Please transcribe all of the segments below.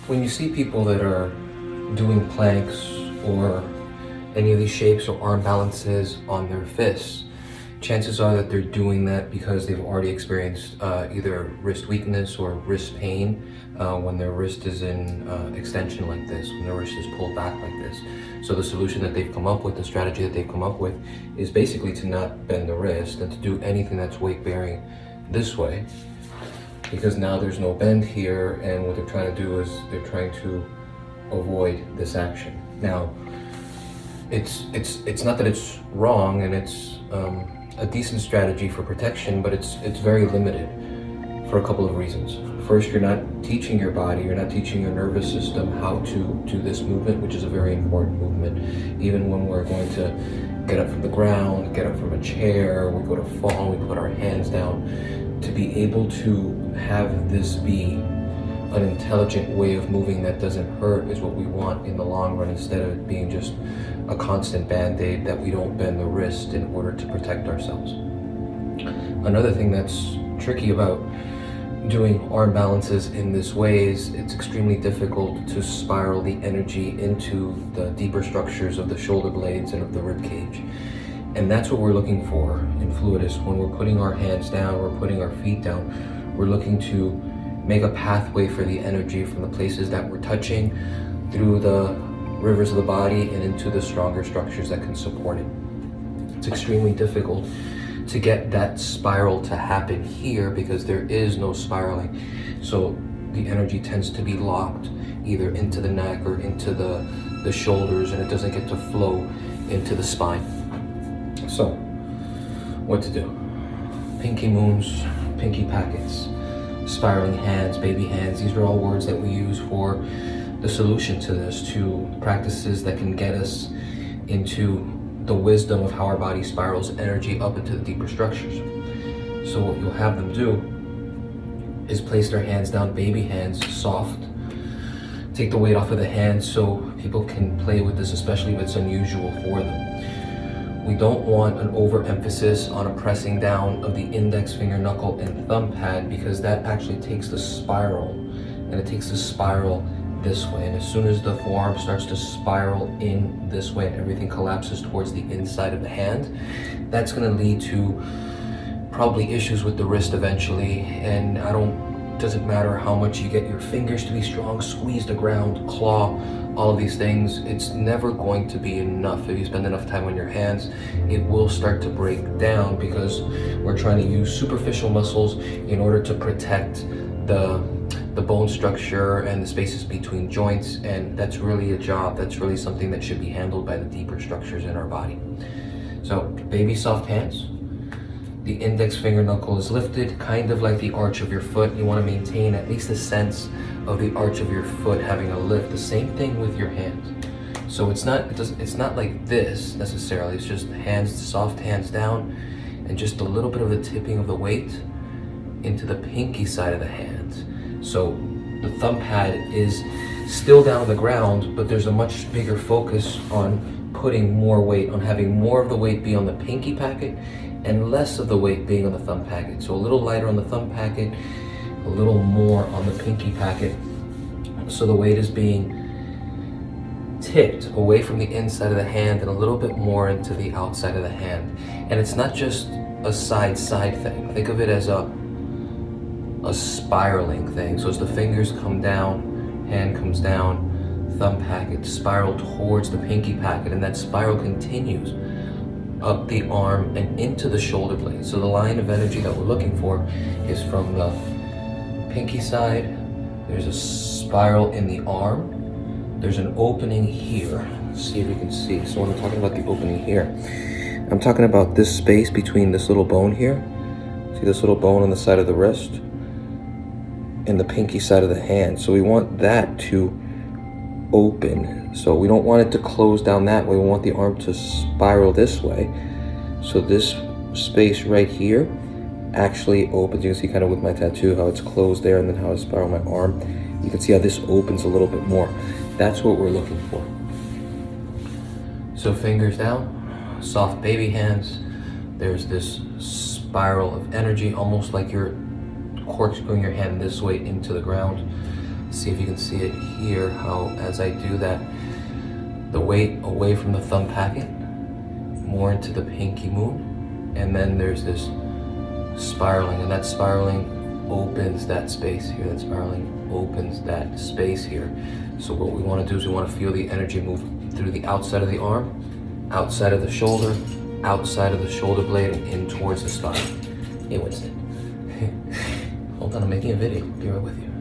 When you see people that are doing planks or any of these shapes or arm balances on their fists, chances are that they're doing that because they've already experienced either wrist weakness or wrist pain when their wrist is in extension like this, when their wrist is pulled back like this. So the solution that they've come up with, the strategy that they've come up with, is basically to not bend the wrist and to do anything that's weight bearing this way, because now there's no bend here, and what they're trying to do is they're trying to avoid this action. Now, it's not that it's wrong, and it's a decent strategy for protection, but it's very limited for a couple of reasons. First, you're not teaching your body, you're not teaching your nervous system how to do this movement, which is a very important movement. Even when we're going to get up from the ground, get up from a chair, we go to fall, we put our hands down. To be able to have this be an intelligent way of moving that doesn't hurt is what we want in the long run, instead of it being just a constant band-aid that we don't bend the wrist in order to protect ourselves. Another thing that's tricky about doing arm balances in this way is it's extremely difficult to spiral the energy into the deeper structures of the shoulder blades and of the rib cage. And that's what we're looking for in Fluidus. When we're putting our hands down, we're putting our feet down, we're looking to make a pathway for the energy from the places that we're touching through the rivers of the body and into the stronger structures that can support it. It's extremely difficult to get that spiral to happen here because there is no spiraling. So the energy tends to be locked either into the neck or into the shoulders, and it doesn't get to flow into the spine. So, what to do? Pinky moons, pinky packets, spiraling hands, baby hands. These are all words that we use for the solution to this, to practices that can get us into the wisdom of how our body spirals energy up into the deeper structures. So what you'll have them do is place their hands down, baby hands, soft. Take the weight off of the hands so people can play with this, especially if it's unusual for them. We don't want an overemphasis on a pressing down of the index finger, knuckle, and thumb pad, because that actually takes the spiral, and it takes the spiral this way. And as soon as the forearm starts to spiral in this way and everything collapses towards the inside of the hand, that's going to lead to probably issues with the wrist eventually. And doesn't matter how much you get your fingers to be strong, squeeze the ground, claw, all of these things, it's never going to be enough. If you spend enough time on your hands, it will start to break down, because we're trying to use superficial muscles in order to protect the bone structure and the spaces between joints, and that's really a job, that's really something that should be handled by the deeper structures in our body. So, baby soft hands. The index finger knuckle is lifted, kind of like the arch of your foot. You want to maintain at least a sense of the arch of your foot having a lift. The same thing with your hands. So it's not like this necessarily. It's just hands, soft hands down, and just a little bit of the tipping of the weight into the pinky side of the hand. So the thumb pad is still down on the ground, but there's a much bigger focus on putting more weight, on having more of the weight be on the pinky packet and less of the weight being on the thumb packet. So a little lighter on the thumb packet, a little more on the pinky packet. So the weight is being tipped away from the inside of the hand and a little bit more into the outside of the hand. And it's not just a side thing. Think of it as a spiraling thing. So as the fingers come down, hand comes down, thumb packet spiral towards the pinky packet, and that spiral continues up the arm and into the shoulder blade. So the line of energy that we're looking for is from the pinky side. There's a spiral in the arm. There's an opening here. Let's see if you can see. So when I'm talking about the opening here, I'm talking about this space between this little bone here. See this little bone on the side of the wrist and the pinky side of the hand. So we want that to open. So we don't want it to close down that way. We want the arm to spiral this way. So this space right here actually opens. You can see kind of with my tattoo how it's closed there, and then how I spiral my arm. You can see how this opens a little bit more. That's what we're looking for. So fingers down, soft baby hands. There's this spiral of energy, almost like you're corkscrewing your hand this way into the ground. See if you can see it here, how as I do that, the weight away from the thumb packet, more into the pinky moon, and then there's this spiraling, and that spiraling opens that space here. That spiraling opens that space here. So what we want to do is we want to feel the energy move through the outside of the arm, outside of the shoulder, outside of the shoulder blade, and in towards the spine. Hey, Winston. Hold on, I'm making a video. Be right with you.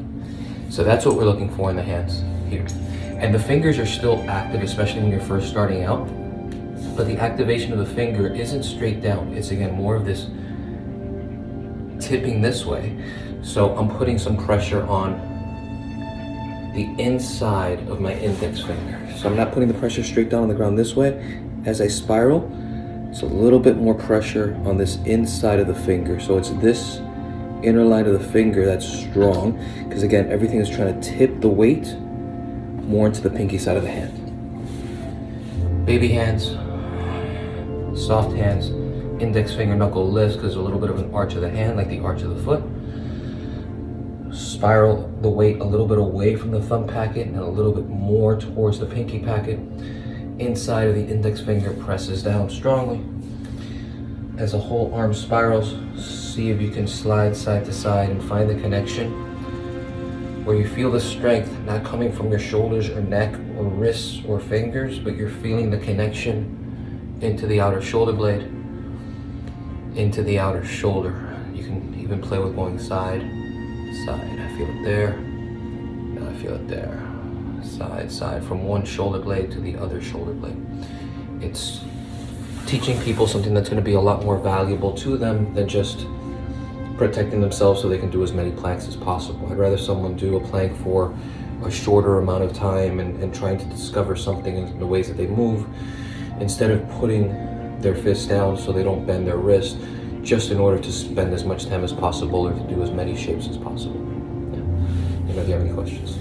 So that's what we're looking for in the hands here. And the fingers are still active, especially when you're first starting out. But the activation of the finger isn't straight down. It's again more of this tipping this way. So I'm putting some pressure on the inside of my index finger. So I'm not putting the pressure straight down on the ground this way. As I spiral, it's a little bit more pressure on this inside of the finger. So it's this inner line of the finger that's strong, because again, everything is trying to tip the weight more into the pinky side of the hand. Baby hands, soft hands, index finger knuckle lifts because there's a little bit of an arch of the hand, like the arch of the foot. Spiral the weight a little bit away from the thumb packet and a little bit more towards the pinky packet. Inside of the index finger presses down strongly. As the whole arm spirals, see if you can slide side to side and find the connection where you feel the strength not coming from your shoulders or neck or wrists or fingers, but you're feeling the connection into the outer shoulder blade, into the outer shoulder. You can even play with going side, side. I feel it there, now I feel it there. Side, side, from one shoulder blade to the other shoulder blade. It's teaching people something that's going to be a lot more valuable to them than just protecting themselves so they can do as many planks as possible. I'd rather someone do a plank for a shorter amount of time and trying to discover something in the ways that they move, instead of putting their fists down so they don't bend their wrist just in order to spend as much time as possible or to do as many shapes as possible. Yeah. Do you have any questions?